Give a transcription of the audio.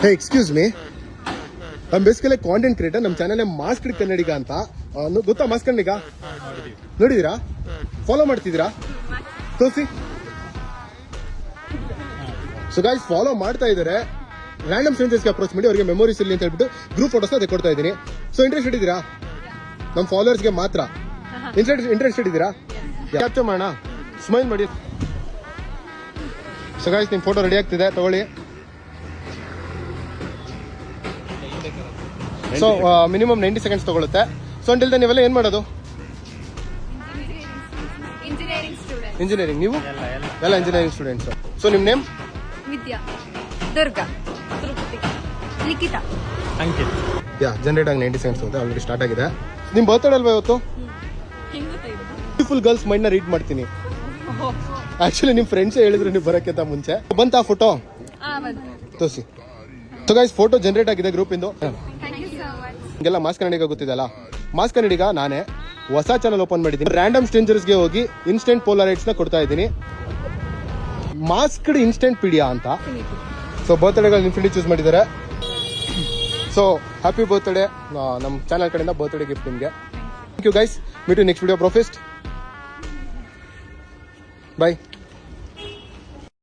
ಹೇ excuse me, ನಮ್ಮ basically content creator. ನಮ್ಮ channel mask ಕನ್ನಡಿಗ ಅಂತ. ಗೊತ್ತಾ ಮಾಸ್ಕ್ ಕನ್ನಡಿಗ? ನೋಡಿದೀರಾ? ಫಾಲೋ ಮಾಡ್ತಿದ್ದೀರಾ? ತೋರಿಸಿ. ಸೊ ಗೈಸ್ ಫಾಲೋ ಮಾಡ್ತಾ ಇದ್ದಾರೆ. ರ್ಯಾಂಡಮ್ ಸ್ಟ್ರೇಂಜರ್ಸ್ಗೆ ಅಪ್ರೋಚ್ ಮಾಡಿ ಅವರಿಗೆ ಮೆಮೊರೀಸ್ ಇಲ್ಲಿ ಅಂತ ಹೇಳ್ಬಿಟ್ಟು ಗ್ರೂಪ್ ಫೋಟೋಸ್ನ ತೆಗೆದುಕೊಡ್ತಾ ಇದ್ದೀನಿ. ಸೊ ಇಂಟ್ರೆಸ್ಟ್ ಇದ್ದೀರಾ? ನಮ್ಮ ಫಾಲೋವರ್ಸ್ಗೆ ಮಾತ್ರ ಇಂಟ್ರೆಸ್ಟ್ ಇದ್ದೀರಾ? ಕ್ಯಾಪ್ಚರ್ ಮಾಡೋಣ, ಸ್ಮೈಲ್ ಮಾಡಿ. ಸೊ ಗೈಸ್ ನಿಮ್ಮ ಫೋಟೋ ರೆಡಿ ಆಗ್ತಿದೆ, ತಗೊಳ್ಳಿ. ಸೊ ಮಿನಿಮಮ್ 90 ಸೆಕೆಂಡ್ಸ್ ತಗೊಳುತ್ತೆ. ಸೊ ಅಂಟಿಲ್ ದೆನ್ ನೀವೆಲ್ಲ ಏನು ಮಾಡೋದು? ಇಂಜಿನಿಯರಿಂಗ್. ನೀವು ಎಲ್ಲ ಇಂಜಿನಿಯರಿಂಗ್ ಸ್ಟೂಡೆಂಟ್ಸ್. ಸೊ ನಿಮ್ಮ ನೇಮ್? ವಿದ್ಯಾ, ದುರ್ಗಾ, ಲಿಖಿತಾ, ಅಂಕಿತ್. ಜನರೇಟ್ ಆಗಿ 90 ಸೆಕೆಂಡ್ಸ್ ಹೋಗುತ್ತೆ. ಆಲ್ರೆಡಿ ಸ್ಟಾರ್ಟ್ ಆಗಿದೆ. ನಿಮ್ಮ ಬರ್ತ್ಡೇ ಅಲ್ವಾ ಇವತ್ತು? ಬ್ಯೂಟಿಫುಲ್ ಗರ್ಲ್ಸ್ ಮೈಂಡ್ ನ ರೀಡ್ ಮಾಡ್ತೀನಿ. ಆಕ್ಚುಲಿ ನಿಮ್ಮ ಫ್ರೆಂಡ್ಸ್ ಹೇಳಿದ್ರು ನೀವು ಬರೋಕ್ಕಿಂತ ಮುಂಚೆ. ಬಂತಾ ಫೋಟೋ? ತೋರಿಸಿ. ಸೊ ಗೈಸ್ ಫೋಟೋ ಜನರೇಟ್ ಆಗಿದೆ ಗ್ರೂಪ್ ಇಂದು. ನಿಮಗೆಲ್ಲ ಮಾಸ್ಕ್ ಕನ್ನಡಿಗ ಗೊತ್ತಿದೆಯಲ್ಲ? ಮಾಸ್ಕ್ ಕನ್ನಡಿಗ ನಾನೇ. ಹೊಸ ಚಾನಲ್ ಓಪನ್ ಮಾಡಿದ್ದೀನಿ. ರ್ಯಾಂಡಮ್ ಸ್ಟ್ರೇಂಜರ್ಸ್ಗೆ ಹೋಗಿ ಇನ್ಸ್ಟೆಂಟ್ ಪೋಲಾರೈಡ್ಸ್ ನ ಕೊಡ್ತಾ ಇದ್ದೀನಿ. ಮಾಸ್ಕ್ಡ್ ಇನ್ಸ್ಟೆಂಟ್ ಪೀಡಿಯಾ ಅಂತ. ಸೊ ಬರ್ತ್ಡೇಗಳು ಇನ್ಫಿನಿಟಿ ಚೂಸ್ ಮಾಡಿದ್ದಾರೆ. ಸೊ ಹ್ಯಾಪಿ ಬರ್ತ್ಡೇ ನಮ್ಮ ಚಾನಲ್ ಕಡೆಯಿಂದ ಬರ್ತ್ಡೇ ಗಿಫ್ಟ್ ನಿಮಗೆ. Thank you guys. Meet you next video. ಪ್ರೊಫೆಸ್ಟ್. Bye.